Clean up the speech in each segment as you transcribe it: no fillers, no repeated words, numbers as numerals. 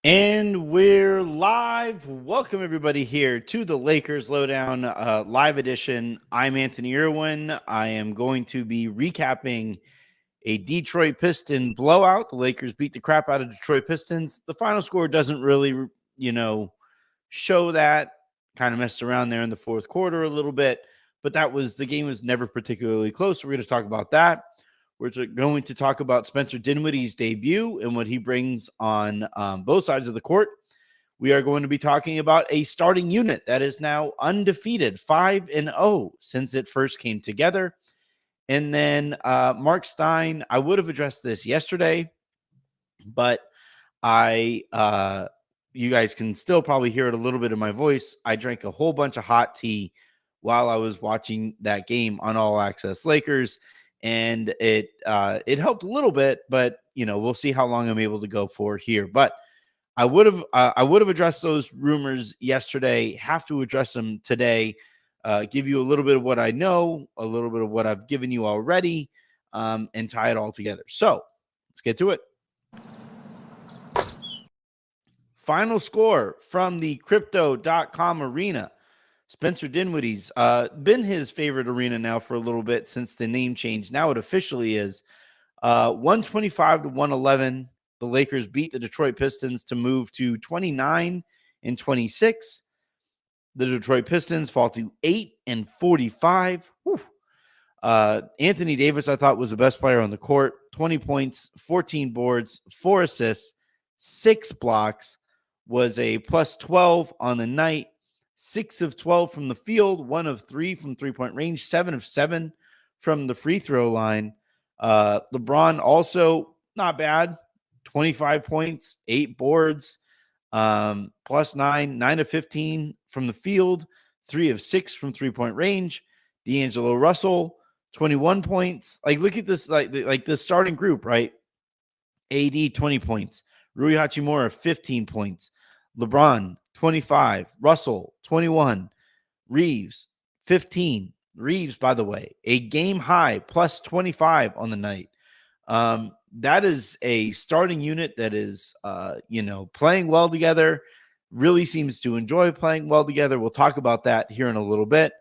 And we're live. Welcome everybody here to the Lakers Lowdown live edition. I'm Anthony Irwin. I am going to be recapping a Detroit Piston blowout. The Lakers beat the crap out of Detroit Pistons. The final score doesn't really, show that. Kind of messed around there in the fourth quarter a little bit, but the game was never particularly close. So we're going to talk about that. We're going to talk about Spencer Dinwiddie's debut and what he brings on both sides of the court. We are going to be talking about a starting unit that is now undefeated, 5-0 since it first came together. And then Mark Stein, I would have addressed this yesterday, but you guys can still probably hear it a little bit in my voice. I drank a whole bunch of hot tea while I was watching that game on All Access Lakers, and it helped a little bit, but we'll see how long I'm able to go for here. But I would have addressed those rumors yesterday. Have to address them today. Give you a little bit of what I know, a little bit of what I've given you already, and tie it all together. So let's get to it. Final score from the crypto.com arena. Spencer Dinwiddie's been his favorite arena now for a little bit since the name change. Now it officially is 125-111. The Lakers beat the Detroit Pistons to move to 29-26. The Detroit Pistons fall to 8-45. Anthony Davis, I thought, was the best player on the court. 20 points, 14 boards, 4 assists, 6 blocks. Was a plus 12 on the night, 6 of 12 from the field, 1 of 3 from three-point range, 7 of 7 from the free throw line. LeBron also not bad, 25 points, 8 boards, plus 9 of 15 from the field, 3 of 6 from three-point range. D'Angelo Russell, 21 points. Like, look at this, like the starting group, right? AD, 20 points. Rui Hachimura, 15 points. LeBron, 25. Russell, 21. Reaves, 15. Reaves, by the way, a game high, plus 25 on the night. That is a starting unit that is, playing well together, really seems to enjoy playing well together. We'll talk about that here in a little bit.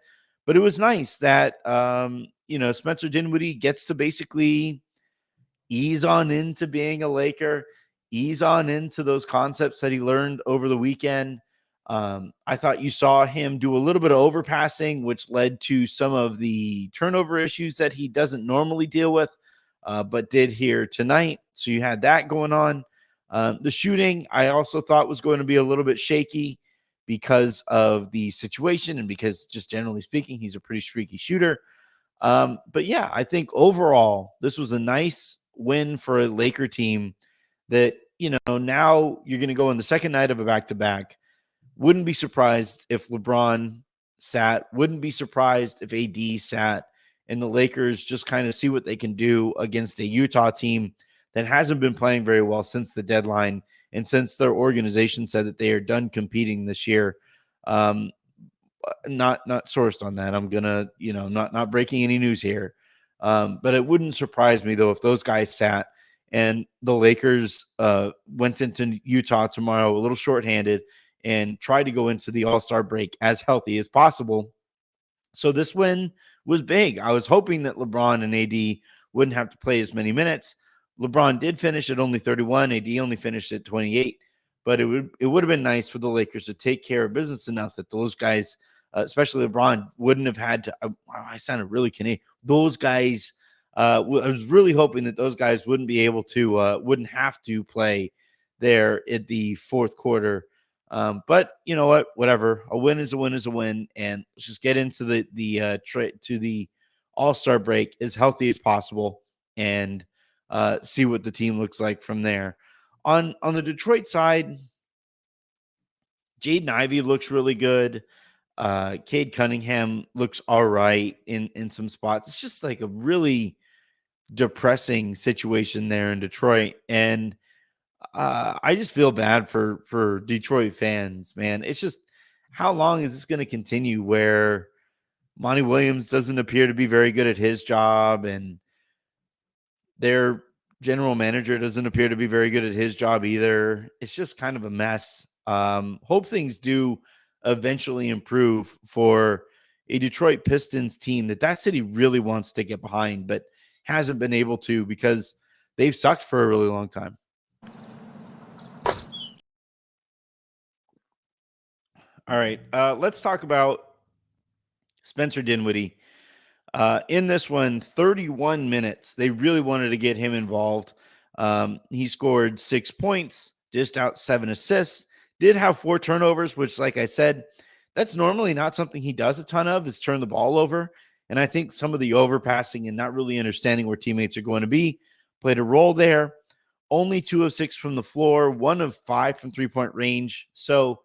But it was nice that, Spencer Dinwiddie gets to basically ease on into being a Laker, ease on into those concepts that he learned over the weekend. I thought you saw him do a little bit of overpassing, which led to some of the turnover issues that he doesn't normally deal with, but did here tonight. So you had that going on. The shooting, I also thought was going to be a little bit shaky because of the situation and because, just generally speaking, he's a pretty streaky shooter. But yeah, I think overall, this was a nice win for a Laker team that, now you're going to go in the second night of a back-to-back. Wouldn't be surprised if LeBron sat. Wouldn't be surprised if AD sat. And the Lakers just kind of see what they can do against a Utah team that hasn't been playing very well since the deadline and since their organization said that they are done competing this year. Not sourced on that. I'm gonna, not breaking any news here. But it wouldn't surprise me though if those guys sat and the Lakers went into Utah tomorrow a little shorthanded and tried to go into the All-Star break as healthy as possible. So this win was big. I was hoping that LeBron and AD wouldn't have to play as many minutes. LeBron did finish at only 31. AD only finished at 28. But it would have been nice for the Lakers to take care of business enough that those guys, especially LeBron, wouldn't have had to. I sounded really Canadian. Those guys, I was really hoping that those guys wouldn't have to play there at the fourth quarter. But you know what? Whatever. A win is a win is a win, and let's just get into the All-Star break as healthy as possible and see what the team looks like from there. On the Detroit side, Jaden Ivey looks really good. Cade Cunningham looks all right in some spots. It's just like a really depressing situation there in Detroit. And I just feel bad for Detroit fans, man. It's just, how long is this going to continue where Monty Williams doesn't appear to be very good at his job and they're General manager doesn't appear to be very good at his job either. It's just kind of a mess. Hope things do eventually improve for a Detroit Pistons team that city really wants to get behind, but hasn't been able to because they've sucked for a really long time. All right, let's talk about Spencer Dinwiddie. In this one, 31 minutes. They really wanted to get him involved. He scored 6 points, dished out 7 assists, did have 4 turnovers, which, like I said, that's normally not something he does a ton of, is turn the ball over. And I think some of the overpassing and not really understanding where teammates are going to be played a role there. Only 2 of 6 from the floor, 1 of 5 from three-point range. So,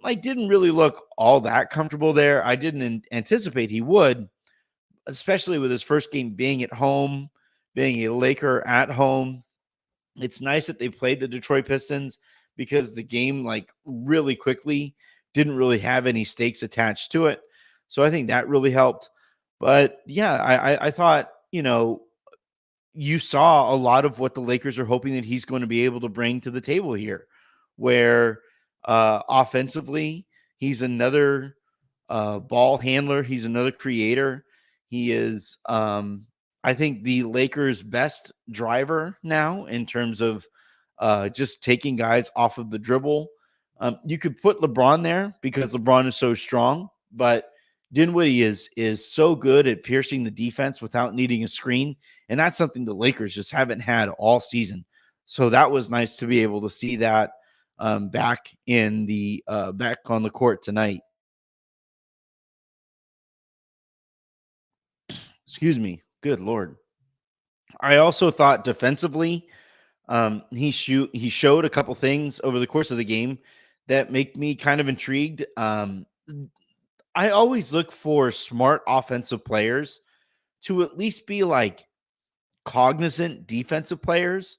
didn't really look all that comfortable there. I didn't anticipate he would, especially with his first game being at home, being a Laker at home. It's nice that they played the Detroit Pistons because the game, really quickly, didn't really have any stakes attached to it. So I think that really helped. But yeah, I thought, you saw a lot of what the Lakers are hoping that he's going to be able to bring to the table here, where offensively, he's another ball handler. He's another creator. He is, I think, the Lakers' best driver now in terms of just taking guys off of the dribble. You could put LeBron there because LeBron is so strong, but Dinwiddie is so good at piercing the defense without needing a screen, and that's something the Lakers just haven't had all season. So that was nice to be able to see that back on the court tonight. Excuse me. Good Lord. I also thought defensively, he showed a couple things over the course of the game that make me kind of intrigued. I always look for smart offensive players to at least be cognizant defensive players.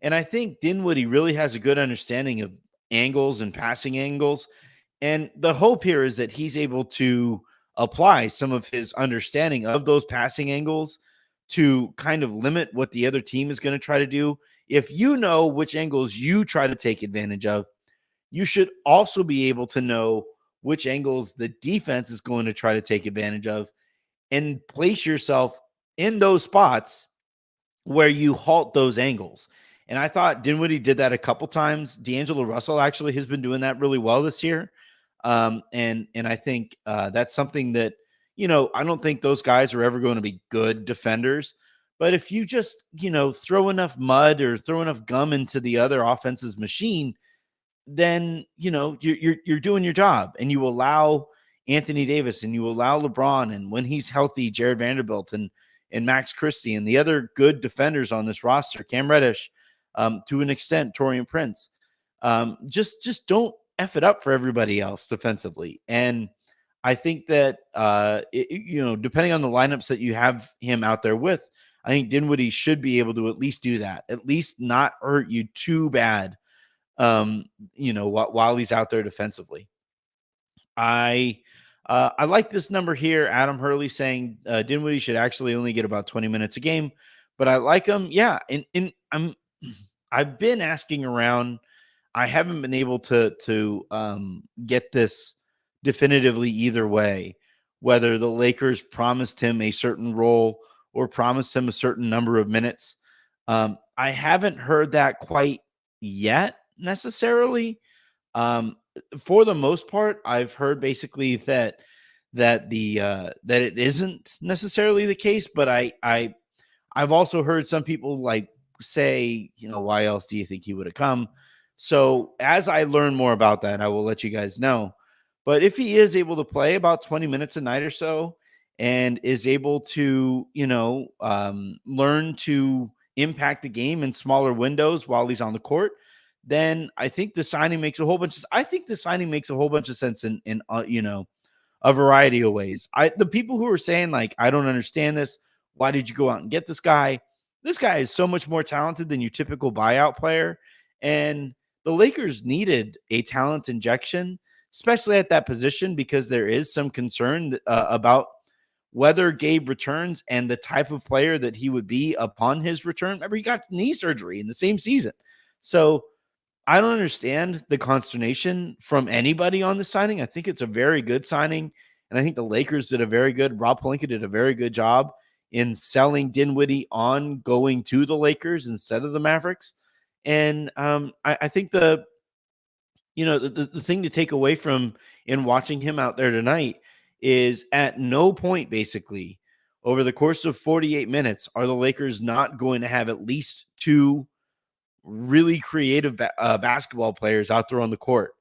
And I think Dinwiddie really has a good understanding of angles and passing angles. And the hope here is that he's able to apply some of his understanding of those passing angles to kind of limit what the other team is going to try to do. If you know which angles you try to take advantage of, you should also be able to know which angles the defense is going to try to take advantage of and place yourself in those spots where you halt those angles. And I thought Dinwiddie did that a couple times. D'Angelo Russell actually has been doing that really well this year. And I think that's something that, I don't think those guys are ever going to be good defenders. But if you just, throw enough mud or throw enough gum into the other offense's machine, then, you're doing your job, and you allow Anthony Davis and you allow LeBron, and when he's healthy, Jared Vanderbilt and Max Christie and the other good defenders on this roster, Cam Reddish, to an extent, Toney Prince, just don't F it up for everybody else defensively. And I think that, depending on the lineups that you have him out there with, I think Dinwiddie should be able to at least do that, at least not hurt you too bad, while he's out there defensively. I like this number here. Adam Hurley saying Dinwiddie should actually only get about 20 minutes a game, but I like him. Yeah, and I've been asking around. I haven't been able to get this definitively either way, whether the Lakers promised him a certain role or promised him a certain number of minutes. I haven't heard that quite yet necessarily. For the most part, I've heard basically that it isn't necessarily the case, but I've also heard some people say, why else do you think he would have come? So as I learn more about that, I will let you guys know. But if he is able to play about 20 minutes a night or so and is able to, learn to impact the game in smaller windows while he's on the court, then I think the signing makes a whole bunch of sense in a variety of ways. The people who are saying I don't understand this, why did you go out and get this guy? This guy is so much more talented than your typical buyout player, and the Lakers needed a talent injection, especially at that position, because there is some concern about whether Gabe returns and the type of player that he would be upon his return. Remember, he got knee surgery in the same season. So I don't understand the consternation from anybody on the signing. I think it's a very good signing. And I think the Lakers did Rob Pelinka did a very good job in selling Dinwiddie on going to the Lakers instead of the Mavericks. And I think the thing to take away from in watching him out there tonight is at no point, basically, over the course of 48 minutes, are the Lakers not going to have at least two really creative basketball players out there on the court.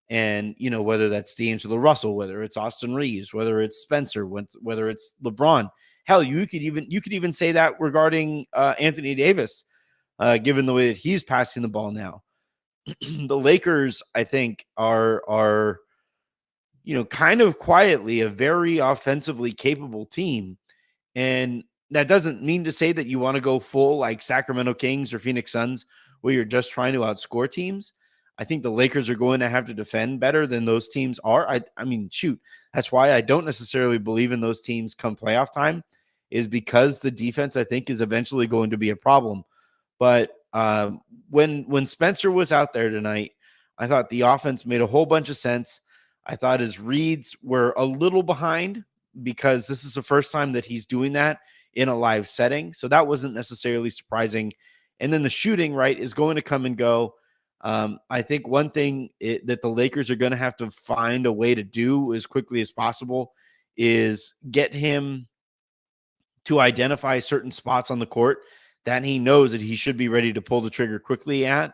And, whether that's D'Angelo Russell, whether it's Austin Reaves, whether it's Spencer, whether it's LeBron. Hell, you could even say that regarding Anthony Davis, given the way that he's passing the ball now. The Lakers, I think, are kind of quietly a very offensively capable team. And that doesn't mean to say that you want to go full like Sacramento Kings or Phoenix Suns, where you're just trying to outscore teams. I think the Lakers are going to have to defend better than those teams are. I mean, shoot, that's why I don't necessarily believe in those teams come playoff time, is because the defense, I think, is eventually going to be a problem. But when Spencer was out there tonight, I thought the offense made a whole bunch of sense. I thought his reads were a little behind because this is the first time that he's doing that in a live setting. So that wasn't necessarily surprising. And then the shooting, right, is going to come and go. I think one thing that the Lakers are going to have to find a way to do as quickly as possible is get him to identify certain spots on the court that he knows that he should be ready to pull the trigger quickly at,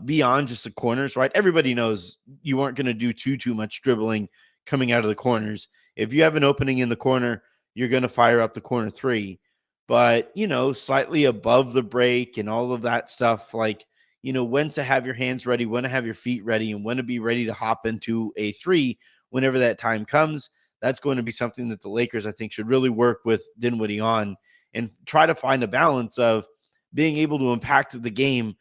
beyond just the corners, right? Everybody knows you aren't going to do too much dribbling coming out of the corners. If you have an opening in the corner, you're going to fire up the corner three. But, slightly above the break and all of that stuff, like, when to have your hands ready, when to have your feet ready, and when to be ready to hop into a three whenever that time comes. That's going to be something that the Lakers, I think, should really work with Dinwiddie on and try to find a balance of being able to impact the game,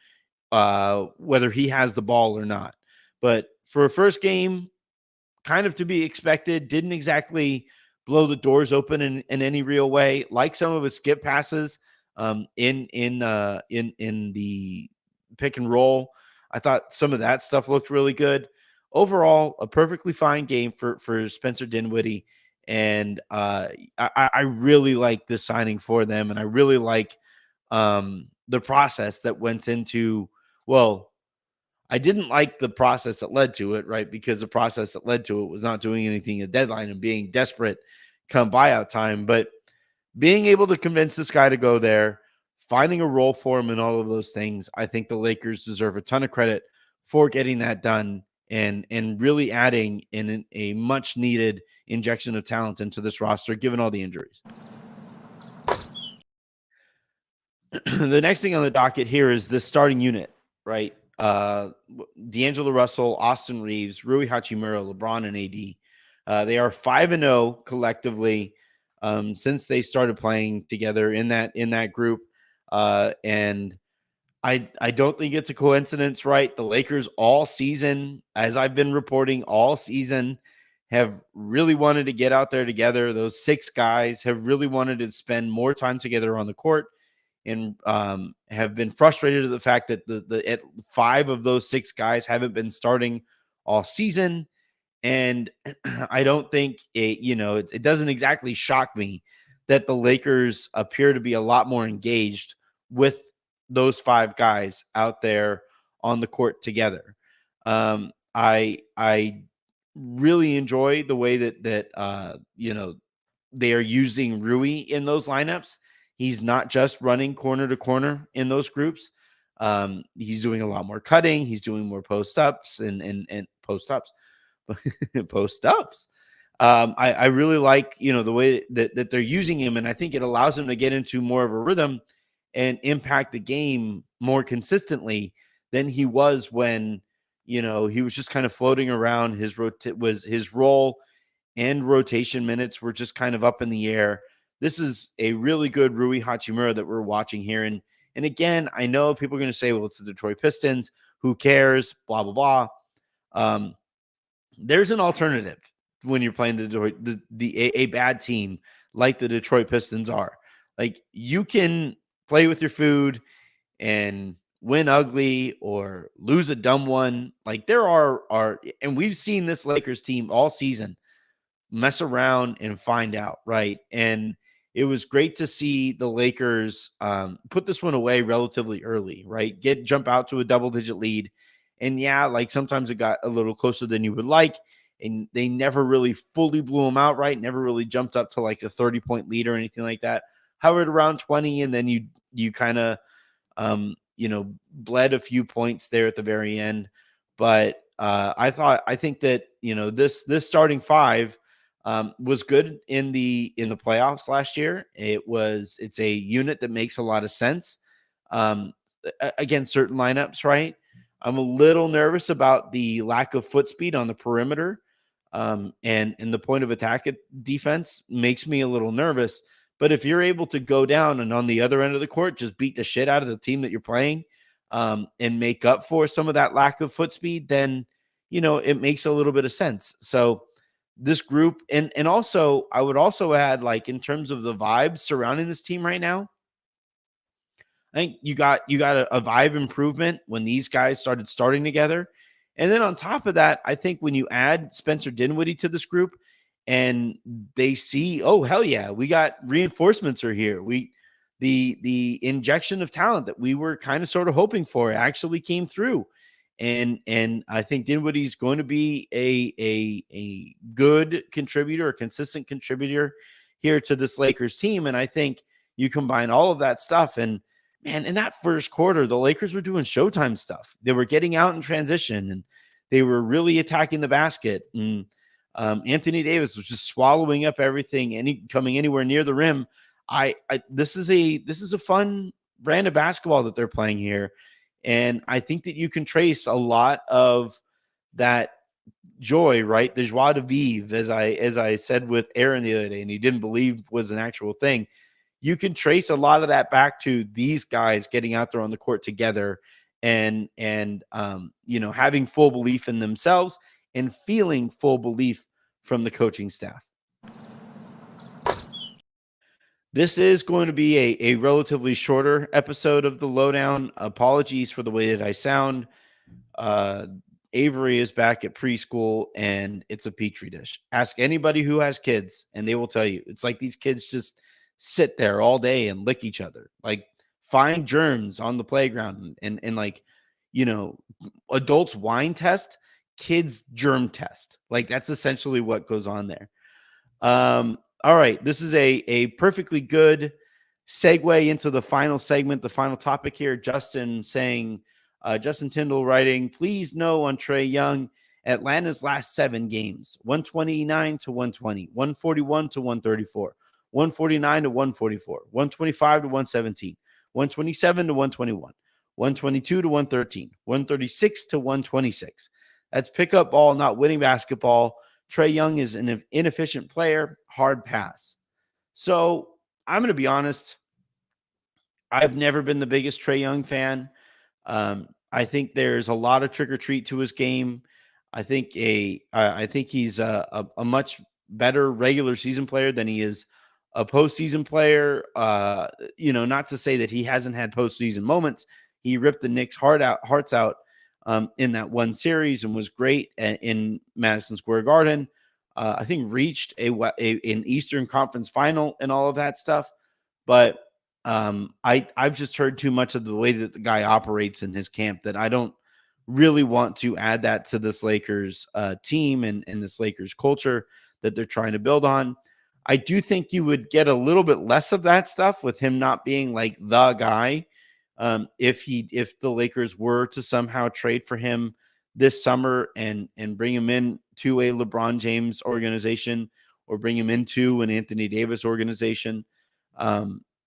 whether he has the ball or not. But for a first game, kind of to be expected, didn't exactly blow the doors open in any real way. Like some of his skip passes in the pick and roll, I thought some of that stuff looked really good. Overall, a perfectly fine game for Spencer Dinwiddie. And I really like this signing for them. And I really like the process that went into, well, I didn't like the process that led to it, right? Because the process that led to it was not doing anything at deadline and being desperate come buyout time. But being able to convince this guy to go there, finding a role for him and all of those things, I think the Lakers deserve a ton of credit for getting that done and really adding in a much needed injection of talent into this roster, given all the injuries. The next thing on the docket here is the starting unit, right? D'Angelo Russell, Austin Reaves, Rui Hachimura, LeBron, and AD. They are 5-0 collectively since they started playing together in that group. And I don't think it's a coincidence, right? The Lakers all season, as I've been reporting all season, have really wanted to get out there together. Those six guys have really wanted to spend more time together on the court, and have been frustrated at the fact that the 5 of those 6 guys haven't been starting all season. And I don't think it doesn't exactly shock me that the Lakers appear to be a lot more engaged with those 5 guys out there on the court together. I really enjoy the way that they are using Rui in those lineups. He's not just running corner to corner in those groups. He's doing a lot more cutting. He's doing more post-ups and post-ups. Post-ups. I really like, the way that they're using him, and I think it allows him to get into more of a rhythm and impact the game more consistently than he was when, he was just kind of floating around. His role and rotation minutes were just kind of up in the air. This is a really good Rui Hachimura that we're watching here. And again, I know people are going to say, well, it's the Detroit Pistons. Who cares? Blah, blah, blah. There's an alternative when you're playing a bad team like the Detroit Pistons are. Like, you can play with your food and win ugly or lose a dumb one. Like, there are and we've seen this Lakers team all season mess around and find out, right? And it was great to see the Lakers put this one away relatively early, right? Jump out to a double-digit lead. And yeah, like sometimes it got a little closer than you would like. And they never really fully blew them out, right? Never really jumped up to like a 30-point lead or anything like that. However, around 20, and then you kind of bled a few points there at the very end. But I think that this starting five was good in the playoffs last year. It's a unit that makes a lot of sense against certain lineups, right? I'm a little nervous about the lack of foot speed on the perimeter, and the point of attack defense makes me a little nervous. But if you're able to go down and on the other end of the court just beat the shit out of the team that you're playing, and make up for some of that lack of foot speed, then it makes a little bit of sense. So this group, and also I would also add, like, in terms of the vibes surrounding this team right now, I think you got a vibe improvement when these guys starting together. And then on top of that, I think when you add Spencer Dinwiddie to this group and they see, oh, hell yeah, we got reinforcements are here. The injection of talent that we were kind of sort of hoping for actually came through. And I think Dinwiddie's going to be a good contributor, a consistent contributor here to this Lakers team. And I think you combine all of that stuff, and man, in that first quarter, the Lakers were doing Showtime stuff. They were getting out in transition, and they were really attacking the basket. And Anthony Davis was just swallowing up everything, coming anywhere near the rim. This is a fun brand of basketball that they're playing here. And I think that you can trace a lot of that joy, right? The joie de vivre, as I said with Aaron the other day, and he didn't believe was an actual thing. You can trace a lot of that back to these guys getting out there on the court together and having full belief in themselves and feeling full belief from the coaching staff. This is going to be a relatively shorter episode of the Lowdown. Apologies for the way that I sound. Avery is back at preschool, and it's a petri dish. Ask anybody who has kids, and they will tell you. It's like these kids just sit there all day and lick each other. Like, find germs on the playground, and adults wine test, kids germ test. Like, that's essentially what goes on there. All right, this is a perfectly good segue into the final segment, the final topic here. Justin Tyndall writing, please no on Trae Young. Atlanta's last 7 games, 129 to 120, 141 to 134, 149 to 144, 125 to 117, 127 to 121, 122 to 113, 136 to 126. That's pickup ball, not winning basketball. Trae Young is an inefficient player, hard pass. So I'm going to be honest. I've never been the biggest Trae Young fan. I think there's a lot of trick or treat to his game. I think he's a much better regular season player than he is a postseason player. Not to say that he hasn't had postseason moments. He ripped the Knicks' hearts out in that one series and was great in Madison Square Garden. I think reached an Eastern Conference final and all of that stuff. But I've just heard too much of the way that the guy operates in his camp that I don't really want to add that to this Lakers team and this Lakers culture that they're trying to build on. I do think you would get a little bit less of that stuff with him not being like the guy. If the Lakers were to somehow trade for him this summer and bring him in to a LeBron James organization or bring him into an Anthony Davis organization.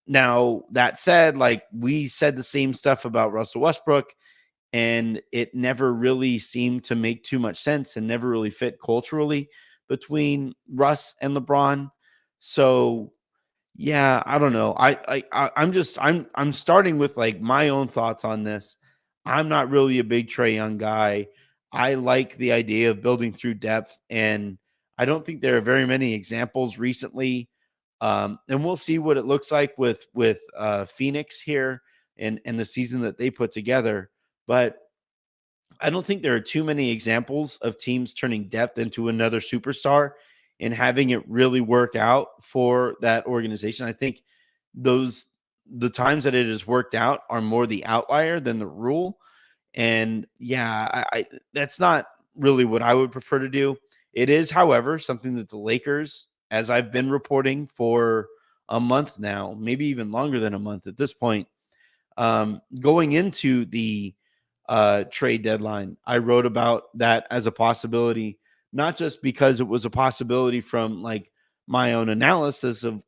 Now, that said, like, we said the same stuff about Russell Westbrook, and it never really seemed to make too much sense and never really fit culturally between Russ and LeBron. So yeah, I don't know. I'm starting with like my own thoughts on this. I'm not really a big Trae Young guy. I like the idea of building through depth, and I don't think there are very many examples recently And we'll see what it looks like with Phoenix here and the season that they put together. But I don't think there are too many examples of teams turning depth into another superstar and having it really work out for that organization. I think the times that it has worked out are more the outlier than the rule. And yeah, I that's not really what I would prefer to do. It is, however, something that the Lakers, as I've been reporting for a month now, maybe even longer than a month at this point, going into the trade deadline, I wrote about that as a possibility, not just because it was a possibility from like my own analysis of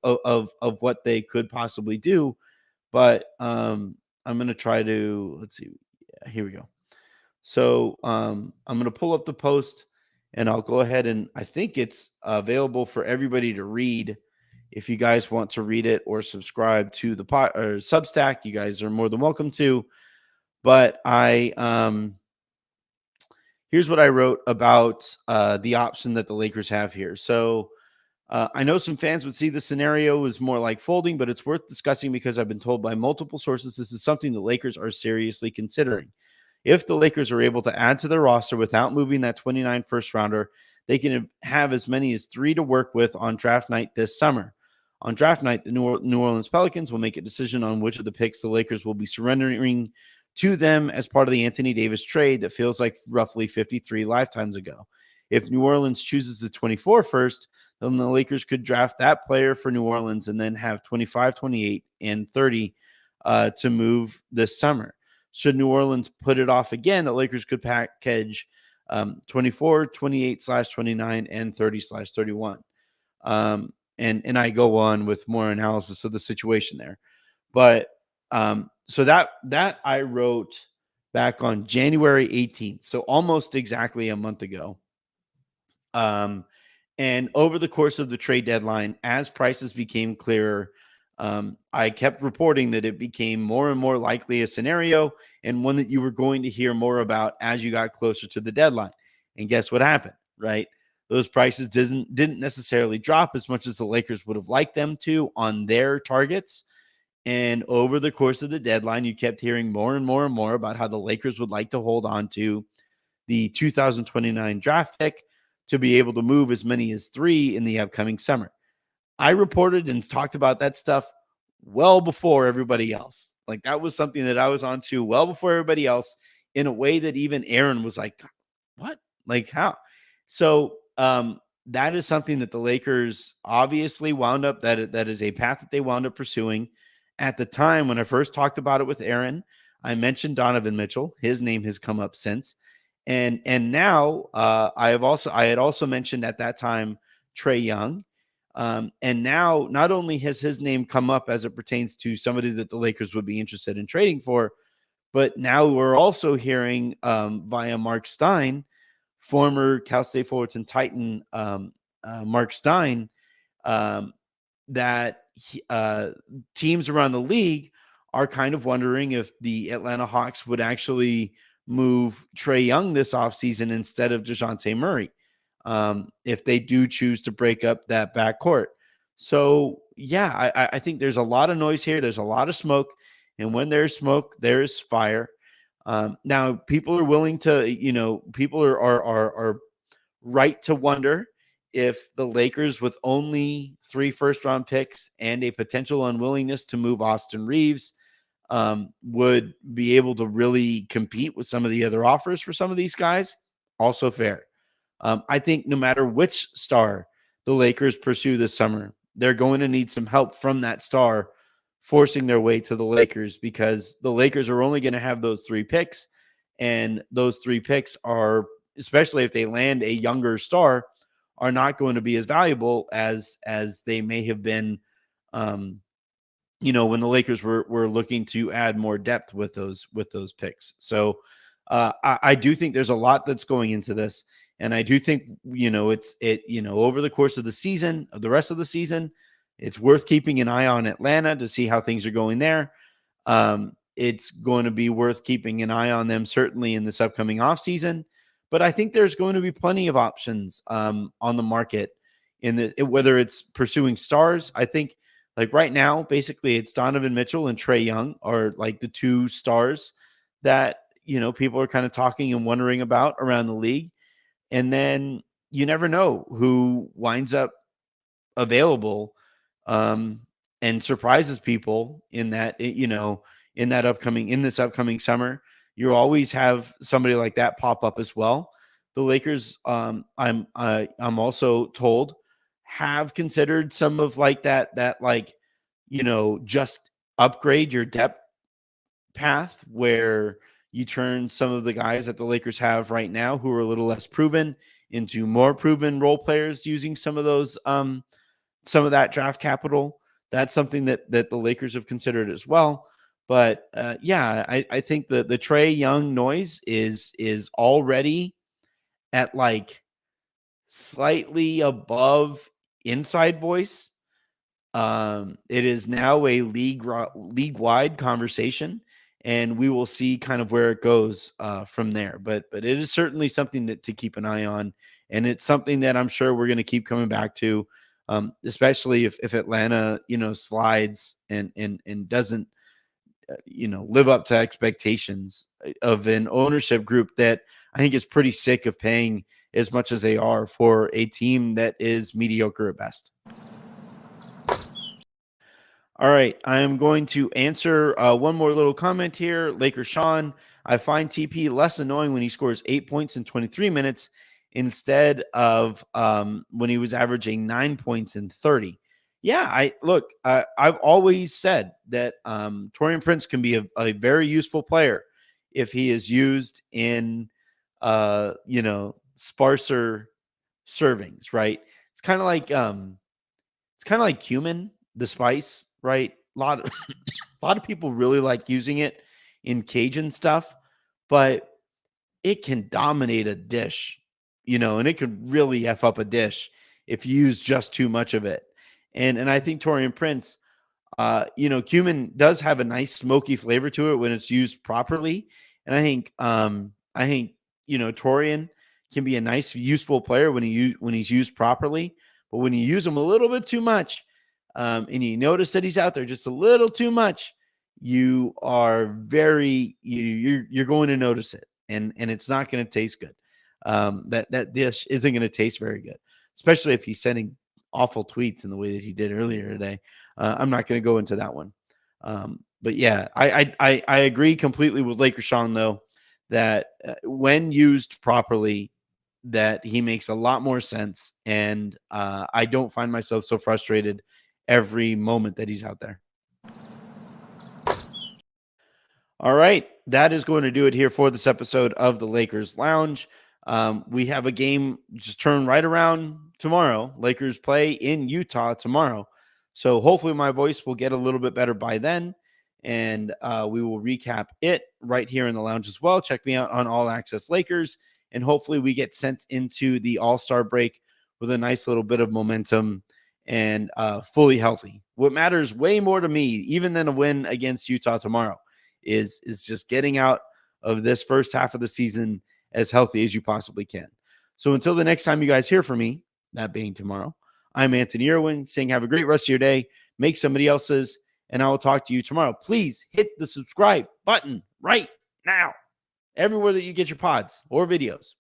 what they could possibly do, but I'm going to try to, let's see. Yeah, here we go. So I'm going to pull up the post and I'll go ahead and I think it's available for everybody to read. If you guys want to read it or subscribe to the pot or Substack, you guys are more than welcome to. But here's what I wrote about the option that the Lakers have here. So I know some fans would see the scenario as more like folding, but it's worth discussing because I've been told by multiple sources this is something the Lakers are seriously considering. If the Lakers are able to add to their roster without moving that 29 first rounder, they can have as many as 3 to work with on draft night this summer. On draft night, the New Orleans Pelicans will make a decision on which of the picks the Lakers will be surrendering to them as part of the Anthony Davis trade that feels like roughly 53 lifetimes ago. If New Orleans chooses the 24 first, then the Lakers could draft that player for New Orleans and then have 25, 28, and 30 to move this summer. Should New Orleans put it off again, the Lakers could package 24, 28/29, and 30/31. And I go on with more analysis of the situation there. But so that I wrote back on January 18th, so almost exactly a month ago. And over the course of the trade deadline, as prices became clearer, I kept reporting that it became more and more likely a scenario and one that you were going to hear more about as you got closer to the deadline. And guess what happened, right? Those prices didn't necessarily drop as much as the Lakers would have liked them to on their targets. And over the course of the deadline, you kept hearing more and more and more about how the Lakers would like to hold on to the 2029 draft pick to be able to move as many as 3 in the upcoming summer. I reported and talked about that stuff well before everybody else. Like that was something that I was on to well before everybody else in a way that even Aaron was like, what? Like how? So that is something that the Lakers obviously wound up, that is a path that they wound up pursuing. At the time when I first talked about it with Aaron, I mentioned Donovan Mitchell. His name has come up since. And now I had also mentioned at that time Trae Young. And now not only has his name come up as it pertains to somebody that the Lakers would be interested in trading for, but now we're also hearing via Mark Stein, former Cal State Fullerton Titan, Mark Stein, that teams around the league are kind of wondering if the Atlanta Hawks would actually move Trae Young this offseason instead of DeJounte Murray, if they do choose to break up that backcourt. So, yeah, I think there's a lot of noise here. There's a lot of smoke. And when there's smoke, there's fire. Now, people are willing to, people are right to wonder if the Lakers, with only 3 first-round picks and a potential unwillingness to move Austin Reaves, would be able to really compete with some of the other offers for some of these guys. Also fair. I think no matter which star the Lakers pursue this summer, they're going to need some help from that star forcing their way to the Lakers, because the Lakers are only going to have those 3 picks. And those 3 picks are, especially if they land a younger star, are not going to be as valuable as they may have been, when the Lakers were looking to add more depth with those picks. So I do think there's a lot that's going into this. And I do think, over the course of the season, of the rest of the season, it's worth keeping an eye on Atlanta to see how things are going there. It's going to be worth keeping an eye on them, certainly in this upcoming offseason. But I think there's going to be plenty of options on the market whether it's pursuing stars. I think like right now, basically it's Donovan Mitchell and Trae Young are like the two stars that, people are kind of talking and wondering about around the league. And then you never know who winds up available, um, and surprises people in that, in this upcoming summer. You always have somebody like that pop up as well. The Lakers, I'm also told, have considered some of like that like, just upgrade your depth path where you turn some of the guys that the Lakers have right now who are a little less proven into more proven role players using some of that draft capital. That's something that the Lakers have considered as well. But yeah, I think the Trae Young noise is already at like slightly above inside voice. It is now a league-wide conversation, and we will see kind of where it goes from there. But it is certainly something to keep an eye on, and it's something that I'm sure we're going to keep coming back to, especially if Atlanta, slides and doesn't, live up to expectations of an ownership group that I think is pretty sick of paying as much as they are for a team that is mediocre at best. All right, I am going to answer one more little comment here. Laker Sean, I find TP less annoying when he scores 8 points in 23 minutes instead of when he was averaging 9 points in 30. Yeah, I've always said that Toney Prince can be a very useful player if he is used in sparser servings, right? It's kind of like cumin, the spice, right? A lot of people really like using it in Cajun stuff, but it can dominate a dish, and it could really F up a dish if you use just too much of it. And I think Toney Prince, cumin does have a nice smoky flavor to it when it's used properly. And I think Torian can be a nice, useful player when he's used properly. But when you use him a little bit too much, and you notice that he's out there just a little too much, you are you're going to notice it, and it's not going to taste good. That dish isn't going to taste very good, especially if he's sending awful tweets in the way that he did earlier today. I'm not going to go into that one. But yeah, I agree completely with Laker Sean, though, that when used properly, that he makes a lot more sense. And I don't find myself so frustrated every moment that he's out there. All right, that is going to do it here for this episode of the Lakers Lounge. We have a game just turn right around tomorrow. Lakers play in Utah tomorrow. So hopefully my voice will get a little bit better by then. And we will recap it right here in the lounge as well. Check me out on All Access Lakers. And hopefully we get sent into the All-Star break with a nice little bit of momentum and fully healthy. What matters way more to me, even than a win against Utah tomorrow, is just getting out of this first half of the season as healthy as you possibly can. So until the next time you guys hear from me, that being tomorrow, I'm Anthony Irwin saying have a great rest of your day. Make somebody else's, and I will talk to you tomorrow. Please hit the subscribe button right now, everywhere that you get your pods or videos.